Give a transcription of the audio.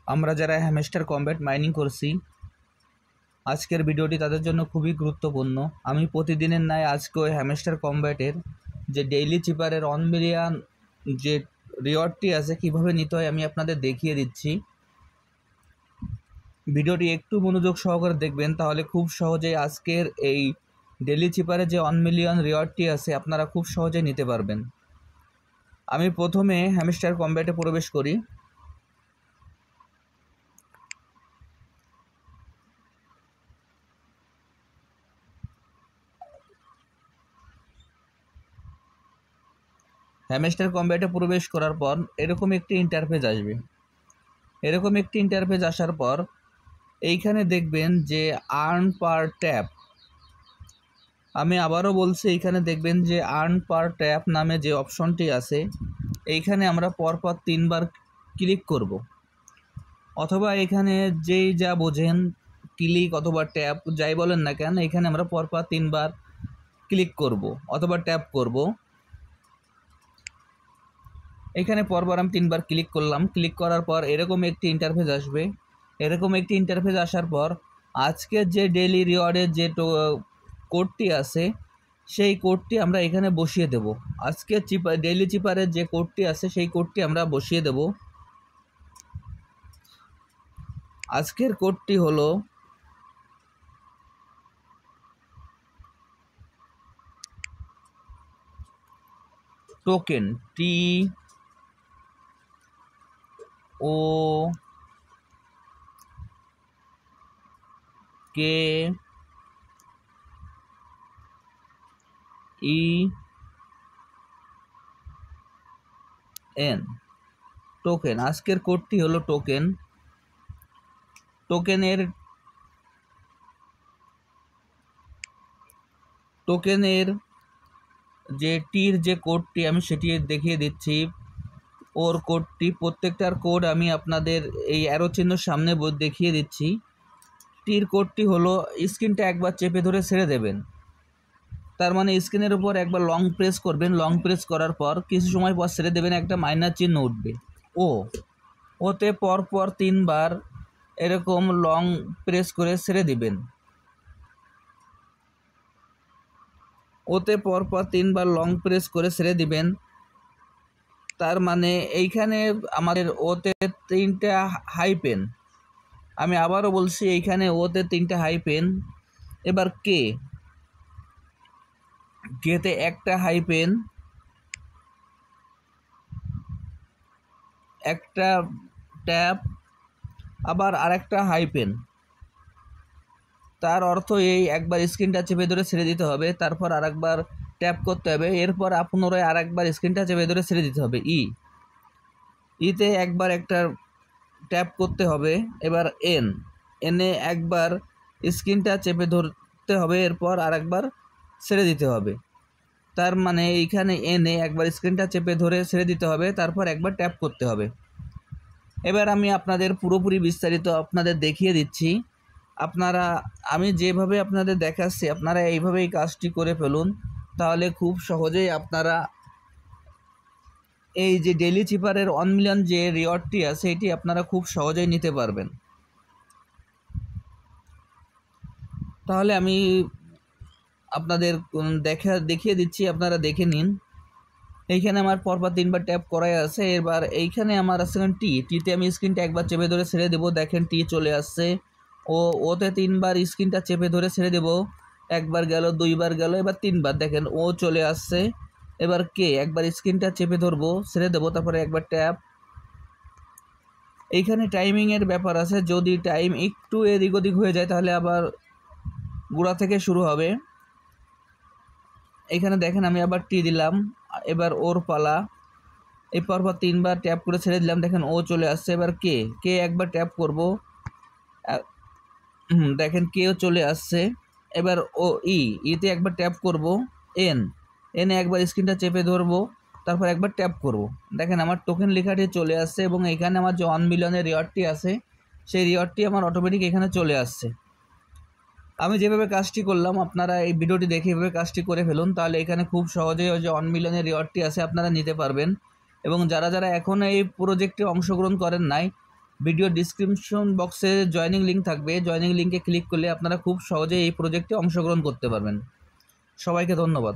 আমরা যারা hamster combat mining করছি, আজকের ভিডিওটি তাদের জন্য খুবই গুরুত্বপূর্ণ। আমি প্রতিদিনের ন্যায় আজকে ওই হ্যামস্টার কমব্যাটের যে ডেইলি চিপারের 1 মিলিয়ন যে রিওয়ার্ডটি আছে কীভাবে নিতে হয় আমি আপনাদের দেখিয়ে দিচ্ছি। ভিডিওটি একটু মনোযোগ সহকারে দেখবেন, তাহলে খুব সহজেই আজকের এই ডেইলি চিপারে যে 1 মিলিয়ন রিওয়ার্ডটি আছে আপনারা খুব সহজে নিতে পারবেন। আমি প্রথমে হ্যামস্টার কমব্যাটে প্রবেশ করি। হ্যামস্টার কমব্যাটে প্রবেশ করার পর এরকম একটি ইন্টারফেস আসবে। এরকম একটি ইন্টারফেস আসার পর এইখানে দেখবেন যে আর্ন পার ট্যাপ। আমি আবারও বলছি, এইখানে দেখবেন যে আর্ন পার ট্যাপ নামে যে অপশনটি আছে এইখানে আমরা পরপর 3 বার ক্লিক করব, অথবা এখানে যেই যা বোঝেন ক্লিক অথবা ট্যাপ যাই বলেন না কেন, এখানে আমরা পরপর 3 বার ক্লিক করব অথবা ট্যাপ করব। এখানে পরপর আমি 3 বার ক্লিক করলাম। ক্লিক করার পর এরকম একটি ইন্টারফেস আসবে। এরকম একটি ইন্টারফেস আসার পর আজকের যে ডেইলি রিওয়ার্ডের যে কোডটি আছে সেই কোডটি আমরা এখানে বসিয়ে দেব। আজকে ডেইলি চিপারের যে কোডটি আছে সেই কোডটি আমরা বসিয়ে দেব। আজকের কোডটি হলো টোকেন TOKEN। টোকেন, আজকের কোডটি হলো টোকেন। টোকেনের যে টির যে কোডটি আমি সেটি দেখিয়ে দিচ্ছি। ওর কোডটি, প্রত্যেকটার কোড আমি আপনাদের এই অ্যারো চিহ্ন সামনে দেখিয়ে দিচ্ছি। টির কোডটি হলো, স্ক্রিনটা একবার চেপে ধরে ছেড়ে দেবেন, তার মানে স্ক্রিনের উপর একবার লং প্রেস করবেন। লং প্রেস করার পর কিছু সময় পর ছেড়ে দেবেন, একটা মাইনাস চিহ্ন উঠবে। ওতে পরপর 3 বার এরকম লং প্রেস করে ছেড়ে দিবেন। ওতে পরপর 3 বার লং প্রেস করে ছেড়ে দিবেন। তার মানে এইখানে আমাদের ওতে 3টা হাইপেন। আমি আবারও বলছি, এইখানে ওতে 3টা হাইপেন। এবার কেতে একটা হাইপেন, একটা ট্যাপ, আবার আরেকটা হাইপেন। তার অর্থ এই একবার স্ক্রিনটা চেপে ধরে ছেড়ে দিতে হবে, তারপর আরেকবার ট্যাপ করতে হবে, এরপর পুনরায় আরেকবার স্ক্রিনটা চেপে ধরে ছেড়ে দিতে হবে। ইতে একবার একটা ট্যাপ করতে হবে। এবার এনে একবার স্ক্রিনটা চেপে ধরতে হবে, এরপর আরেকবার ছেড়ে দিতে হবে। তার মানে এইখানে এনে একবার স্ক্রিনটা চেপে ধরে ছেড়ে দিতে হবে, তারপর একবার ট্যাপ করতে হবে। এবার আমি আপনাদের পুরোপুরি বিস্তারিত আপনাদের দেখিয়ে দিচ্ছি। আমি যেভাবে আপনাদের দেখাচ্ছি আপনারা এইভাবেই কাজটি করে ফেলুন, তাহলে খুব সহজেই আপনারা এই যে ডেইলি চিপারের 1 মিলিয়ন যে রিওয়ার্ডটি আছে এটি আপনারা খুব সহজেই নিতে পারবেন। তাহলে আমি আপনাদের দেখিয়ে দিচ্ছি, আপনারা দেখে নিন। এইখানে আমার পরপর 3 বার ট্যাপ করাই আছে। এবার এইখানে আমার আছে টিতে আমি স্ক্রিনটা একবার চেপে ধরে ছেড়ে দেবো, দেখেন টি চলে আসছে। ওতে 3 বার স্ক্রিনটা চেপে ধরে ছেড়ে দেবো, একবার গেল, 2 বার গেল, এবার 3 বার, দেখেন ও চলে আসছে। এবার একবার স্ক্রিনটা চেপে ধরবো, ছেড়ে দেবো, তারপরে একবার ট্যাপ। এইখানে টাইমিংয়ের ব্যাপার আছে, যদি টাইম একটু এদিক ওদিক হয়ে যায় তাহলে আবার গোড়া থেকে শুরু হবে। এইখানে দেখেন আমি আবার টি দিলাম, এবার ওর পালা। এই পরপর 3 বার ট্যাপ করে ছেড়ে দিলাম, দেখেন ও চলে আসছে। এবার একবার ট্যাপ করব, দেখেন কেও চলে আসছে। এবার ইতে একবার ট্যাপ করব, এনে একবার স্ক্রিনটা চেপে ধরবো, তারপর একবার ট্যাপ করব, দেখেন আমার টোকেন লেখাটি চলে আসছে এবং এখানে আমার যে 1 মিলিয়নের রিওয়ার্ডটি আছে সেই রিওয়ার্ডটি আমার অটোমেটিক এখানে চলে আসছে। আমি যেভাবে কাজটি করলাম আপনারা এই ভিডিওটি দেখে এভাবে কাজটি করে ফেলুন, তাহলে এখানে খুব সহজেই ওই যে 1 মিলিয়নের রিওয়ার্ডটি আছে আপনারা নিতে পারবেন। এবং যারা যারা এখনও এই প্রজেক্টে অংশগ্রহণ করেন নাই, ভিডিও ডিসক্রিপশন বক্সে জয়েনিং লিঙ্ক থাকবে, জয়েনিং লিঙ্কে ক্লিক করলে আপনারা খুব সহজে এই প্রজেক্টে অংশগ্রহণ করতে পারবেন। সবাইকে ধন্যবাদ।